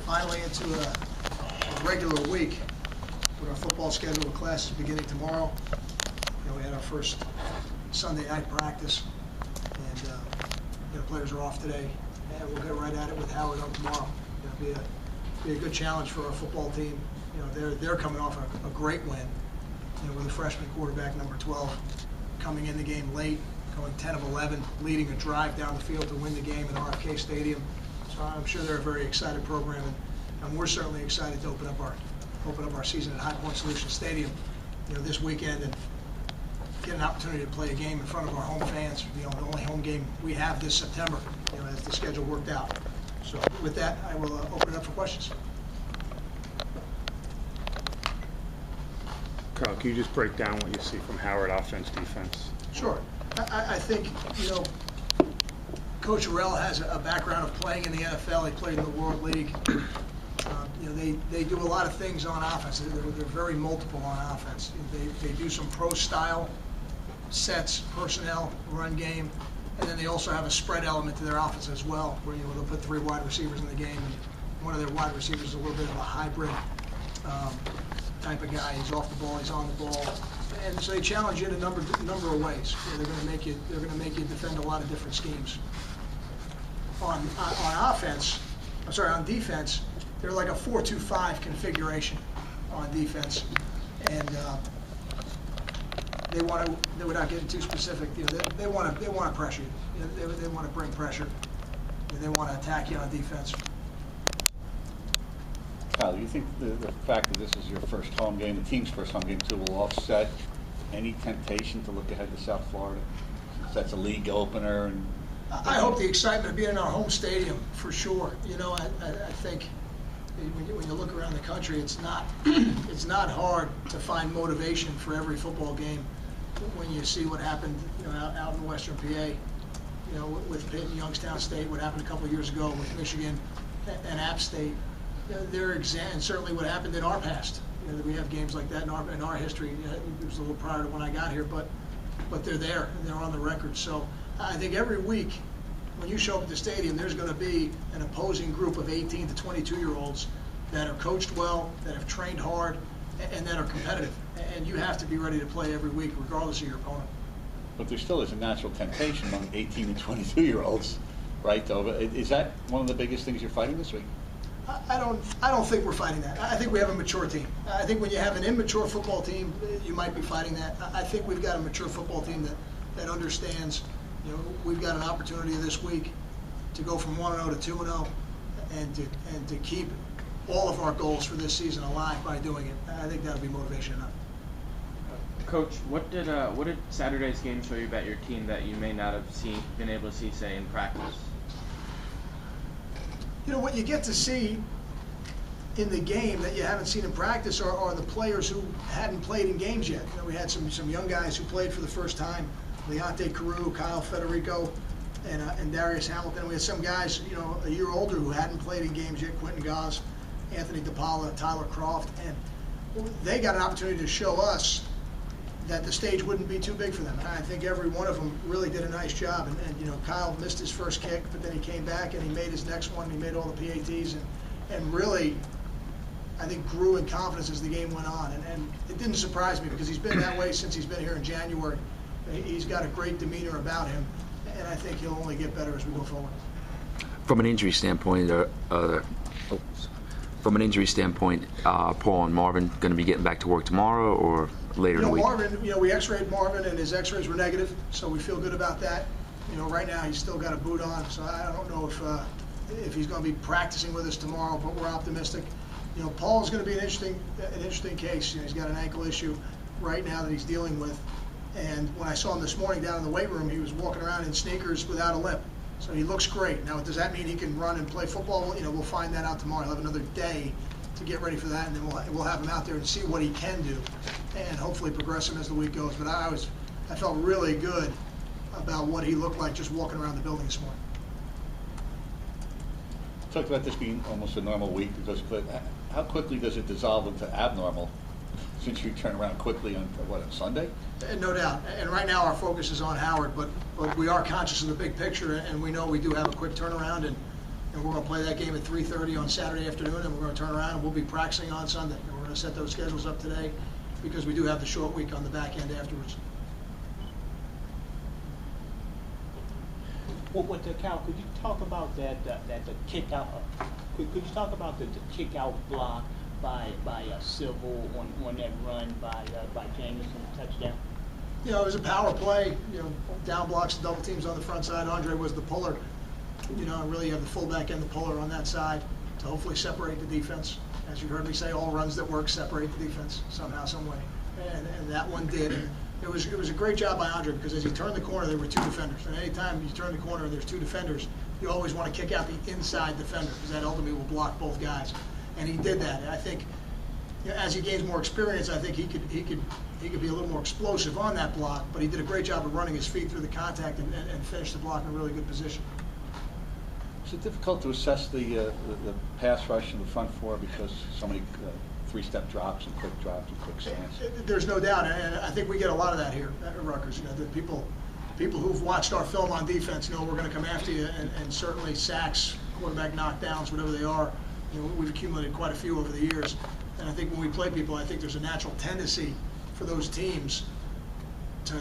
finally into a regular week with our football schedule with classes beginning tomorrow. We had our first Sunday night practice, and the players are off today, and we'll get right at it with Howard on tomorrow. It'll be a good challenge for our football team. They're coming off a great win, with a freshman quarterback, number 12, coming in the game late, going 10 of 11, leading a drive down the field to win the game at RFK Stadium. So I'm sure they're a very excited program, and we're certainly excited to open up our season at High Point Solutions Stadium, this weekend, and get an opportunity to play a game in front of our home fans. The only home game we have this September, as the schedule worked out. So with that, I will open it up for questions. Carl, can you just break down what you see from Howard, offense, defense? Sure. I think, Coach Arell has a background of playing in the NFL. He played in the World League. They do a lot of things on offense. They're very multiple on offense. They do some pro-style sets, personnel, run game, and then they also have a spread element to their offense as well, where they'll put 3 wide receivers in the game, and one of their wide receivers is a little bit of a hybrid type of guy. He's off the ball, he's on the ball, and so they challenge you in a number of ways. They're going to make you defend a lot of different schemes. On defense, they're like a 4-2-5 configuration on defense, and they want to, without getting too specific, they want to pressure you. They want to bring pressure, and they want to attack you on defense. Kyle, do you think the fact that this is your first home game, the team's first home game too, will offset any temptation to look ahead to South Florida, since that's a league opener? And I hope the excitement of being in our home stadium, for sure. I think when you look around the country, it's not hard to find motivation for every football game. When you see what happened, out in Western PA, with Pitt and Youngstown State, what happened a couple of years ago with Michigan and App State, and certainly what happened in our past. We have games like that in our history. It was a little prior to when I got here, but they're there and they're on the record. So I think every week when you show up at the stadium, there's going to be an opposing group of 18 to 22-year-olds that are coached well, that have trained hard, and that are competitive. And you have to be ready to play every week, regardless of your opponent. But there still is a natural temptation among 18 and 22-year-olds, right? Though, is that one of the biggest things you're fighting this week? I don't think we're fighting that. I think we have a mature team. I think when you have an immature football team, you might be fighting that. I think we've got a mature football team that understands. We've got an opportunity this week to go from 1-0 to 2-0, and to keep all of our goals for this season alive by doing it. I think that'll be motivation enough. Coach, what did Saturday's game show you about your team that you may not have been able to see, say, in practice? What you get to see in the game that you haven't seen in practice are the players who hadn't played in games yet. We had some young guys who played for the first time, Leonte Carew, Kyle Federico, and Darius Hamilton. We had some guys, a year older who hadn't played in games yet, Quentin Goss, Anthony DePaula, Tyler Croft, and they got an opportunity to show us that the stage wouldn't be too big for them. And I think every one of them really did a nice job. And Kyle missed his first kick, but then he came back and he made his next one. He made all the PATs and really, I think, grew in confidence as the game went on. And it didn't surprise me because he's been that way since he's been here in January. He's got a great demeanor about him, and I think he'll only get better as we go forward. From an injury standpoint, Paul and Marvin going to be getting back to work tomorrow or later in the week? Marvin, we x-rayed Marvin and his x-rays were negative, so we feel good about that. Right now he's still got a boot on, so I don't know if he's going to be practicing with us tomorrow, but we're optimistic. Paul's going to be an interesting case. He's got an ankle issue right now that he's dealing with, and when I saw him this morning down in the weight room, he was walking around in sneakers without a limp. So he looks great. Now, does that mean he can run and play football? We'll find that out tomorrow. He'll have another day to get ready for that, and then we'll have him out there and see what he can do, and hopefully progress him as the week goes. But I felt really good about what he looked like just walking around the building this morning. Talked about this being almost a normal week, but how quickly does it dissolve into abnormal since you turn around quickly on Sunday? No doubt. And right now our focus is on Howard, but we are conscious of the big picture, and we know we do have a quick turnaround, and And we're going to play that game at 3:30 on Saturday afternoon, and we're going to turn around and we'll be practicing on Sunday. And we're going to set those schedules up today because we do have the short week on the back end afterwards. Well, Cal, could you talk about that the kick out? Could you talk about the kick out block by Civil on that run by Jameson, touchdown? You know, it was a power play. You know, down blocks and double teams on the front side. Andre was the puller. You know, and really you have the fullback and the puller on that side to hopefully separate the defense. As you heard me say, all runs that work separate the defense somehow, some way, and that one did. And it was a great job by Andre because as he turned the corner, there were two defenders. And any time you turn the corner and there's two defenders, you always want to kick out the inside defender because that ultimately will block both guys. And he did that. And I think, you know, as he gains more experience, I think he could be a little more explosive on that block. But he did a great job of running his feet through the contact and finished the block in a really good position. Is it difficult to assess the pass rush in the front four because so many three-step drops and quick slants? There's no doubt, and I think we get a lot of that here at Rutgers. You know, the people who've watched our film on defense know we're going to come after you, and certainly sacks, quarterback knockdowns, whatever they are. You know, we've accumulated quite a few over the years, and I think when we play people, I think there's a natural tendency for those teams to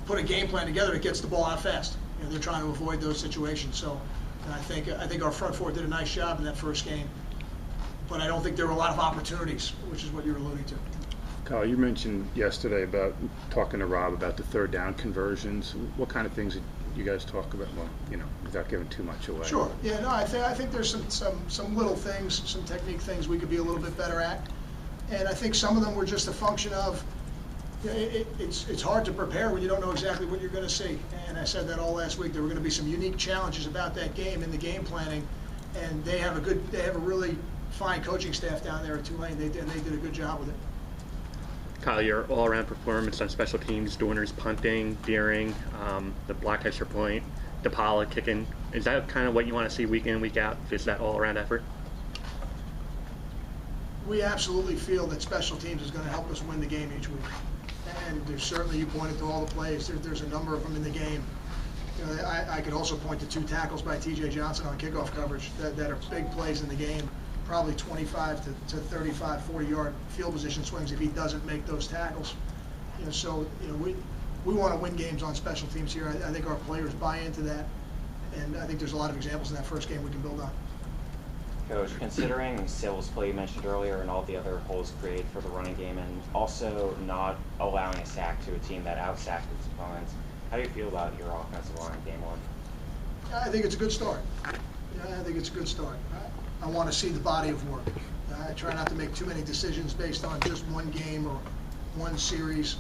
put a game plan together that gets the ball out fast. You know, they're trying to avoid those situations. So, and I think our front four did a nice job in that first game. But I don't think there were a lot of opportunities, which is what you're alluding to. Kyle, you mentioned yesterday about talking to Rob about the third down conversions. What kind of things did you guys talk about? Well, you know, without giving too much away. Sure. Yeah. No. I think there's some little things, some technique things we could be a little bit better at, and I think some of them were just a function of. You know, it's hard to prepare when you don't know exactly what you're going to see. And I said that all last week. There were going to be some unique challenges about that game in the game planning, and they have a really fine coaching staff down there at Tulane. They did a good job with it. Kyle, your all-around performance on special teams, Dorner's punting, Deering, the block extra point, DePaula kicking, is that kind of what you want to see week in, week out? Is that all-around effort? We absolutely feel that special teams is going to help us win the game each week. And there's certainly, you pointed to all the plays, there's a number of them in the game. You know, I could also point to 2 tackles by T.J. Johnson on kickoff coverage that are big plays in the game, probably 25 to 35, 40-yard field position swings if he doesn't make those tackles. You know, so you know, we want to win games on special teams here. I think our players buy into that, and I think there's a lot of examples in that first game we can build on. Coach, considering Civil's play you mentioned earlier and all the other holes created for the running game and also not allowing a sack to a team that out-sacked its opponents, how do you feel about your offensive line in game one? I think it's a good start. I think it's a good start. I want to see the body of work. I try not to make too many decisions based on just one game or one series.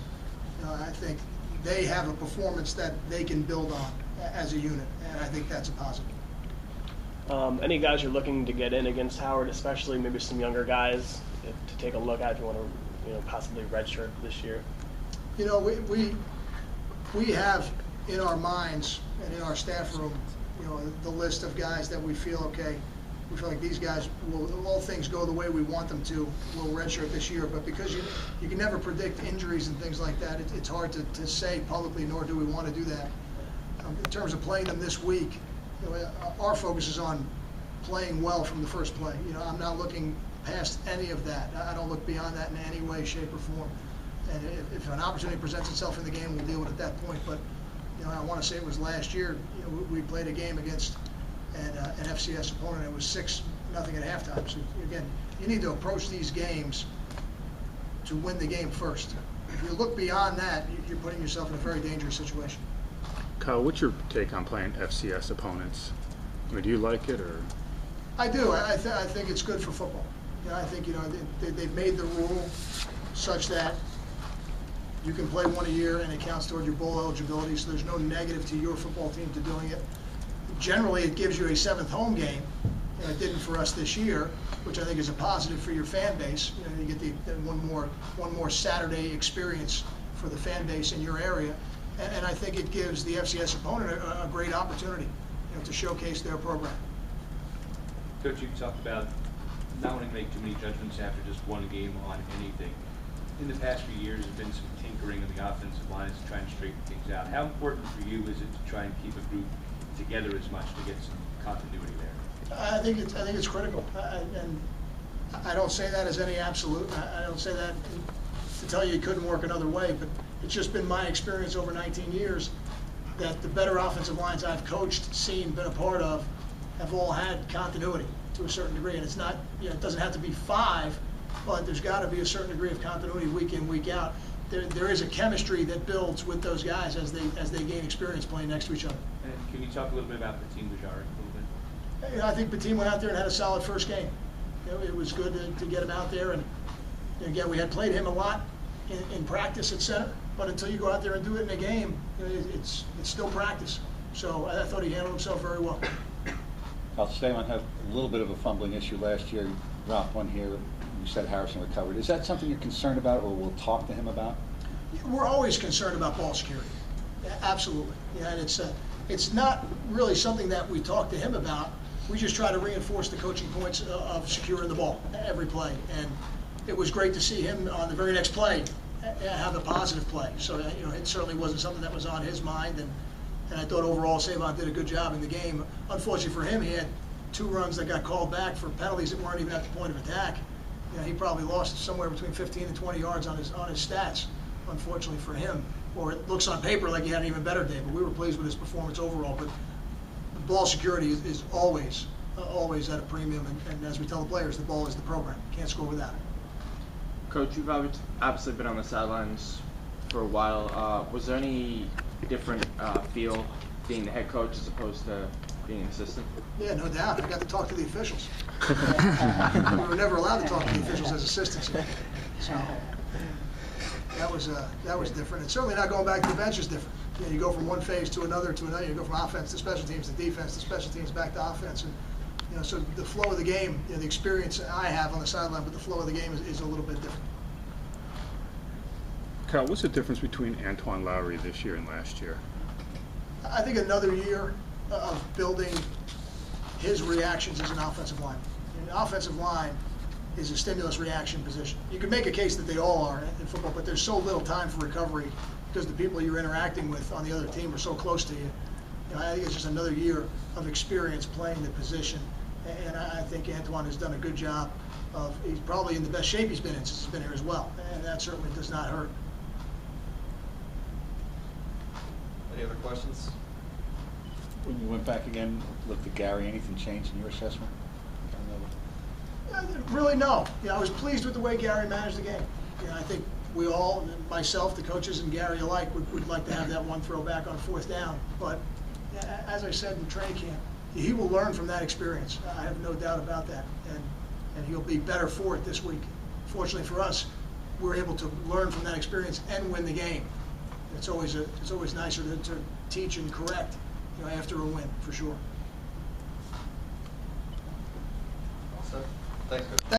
I think they have a performance that they can build on as a unit, and I think that's a positive. Any guys you're looking to get in against Howard, especially maybe some younger guys to take a look at if you want to, possibly redshirt this year? You know, we have in our minds and in our staff room, the list of guys that we feel like these guys will, all things go the way we want them to, will redshirt this year. But because you can never predict injuries and things like that, it's hard to say publicly, nor do we want to do that. In terms of playing them this week, our focus is on playing well from the first play. I'm not looking past any of that. I don't look beyond that in any way, shape, or form. And if an opportunity presents itself in the game, we'll deal with it at that point. But I want to say it was last year. We played a game against an FCS opponent. It was 6-0 at halftime. So again, you need to approach these games to win the game first. If you look beyond that, you're putting yourself in a very dangerous situation. Kyle, what's your take on playing FCS opponents? I mean, do you like it, or? I do. I think it's good for football. I think they've made the rule such that you can play one a year and it counts toward your bowl eligibility. So there's no negative to your football team to doing it. Generally, it gives you a 7th home game. It didn't for us this year, which I think is a positive for your fan base. You get the one more Saturday experience for the fan base in your area. And I think it gives the FCS opponent a great opportunity, to showcase their program. Coach, you talked about not wanting to make too many judgments after just one game on anything. In the past few years, there's been some tinkering of the offensive lines to try and straighten things out. How important for you is it to try and keep a group together as much to get some continuity there? think it's critical, and I don't say that as any absolute. I don't say that to tell you it couldn't work another way, but it's just been my experience over 19 years that the better offensive lines I've coached, seen, been a part of, have all had continuity to a certain degree. And it's not, it doesn't have to be 5, but there's got to be a certain degree of continuity week in, week out. There is a chemistry that builds with those guys as they gain experience playing next to each other. And can you talk a little bit about Batim Bajari a little bit? I think Batim went out there and had a solid first game. It was good to get him out there, and again, we had played him a lot in practice at center, but until you go out there and do it in a game, it's still practice. So I thought he handled himself very well. Staley had a little bit of a fumbling issue last year. You dropped one here. You said Harrison recovered. Is that something you're concerned about, or will talk to him about? We're always concerned about ball security. Absolutely. And it's not really something that we talk to him about. We just try to reinforce the coaching points of securing the ball every play. And it was great to see him on the very next play have a positive play. So it certainly wasn't something that was on his mind. And I thought overall Savon did a good job in the game. Unfortunately for him, he had 2 runs that got called back for penalties that weren't even at the point of attack. He probably lost somewhere between 15 and 20 yards on his stats, unfortunately for him. Or it looks on paper like he had an even better day, but we were pleased with his performance overall. But ball security is always at a premium, and as we tell the players, the ball is the program. You can't score without it. Coach, you've obviously been on the sidelines for a while. Was there any different feel being the head coach as opposed to being an assistant? Yeah, no doubt. I got to talk to the officials. We were never allowed to talk to the officials as assistants. So that was different. And certainly not going back to the bench is different. You go from one phase to another. You go from offense to special teams to defense to special teams back to offense. And so the flow of the game, the experience I have on the sideline, but the flow of the game is a little bit different. Kyle, what's the difference between Antoine Lowry this year and last year? I think another year of building his reactions as an offensive lineman. An offensive line is a stimulus reaction position. You can make a case that they all are in football, but there's so little time for recovery because the people you're interacting with on the other team are so close to you. I think it's just another year of experience playing the position, and I think Antoine has done a good job he's probably in the best shape he's been in since he's been here as well, and that certainly does not hurt. Any other questions? When you went back again, looked at Gary, anything changed in your assessment? Really, no. I was pleased with the way Gary managed the game. I think we all, myself, the coaches, and Gary alike, would like to have that one throw back on 4th down. But as I said in training camp, he will learn from that experience. I have no doubt about that, and he'll be better for it this week. Fortunately for us, we're able to learn from that experience and win the game. It's always nicer to teach and correct, after a win, for sure. All set. Thanks, Coach.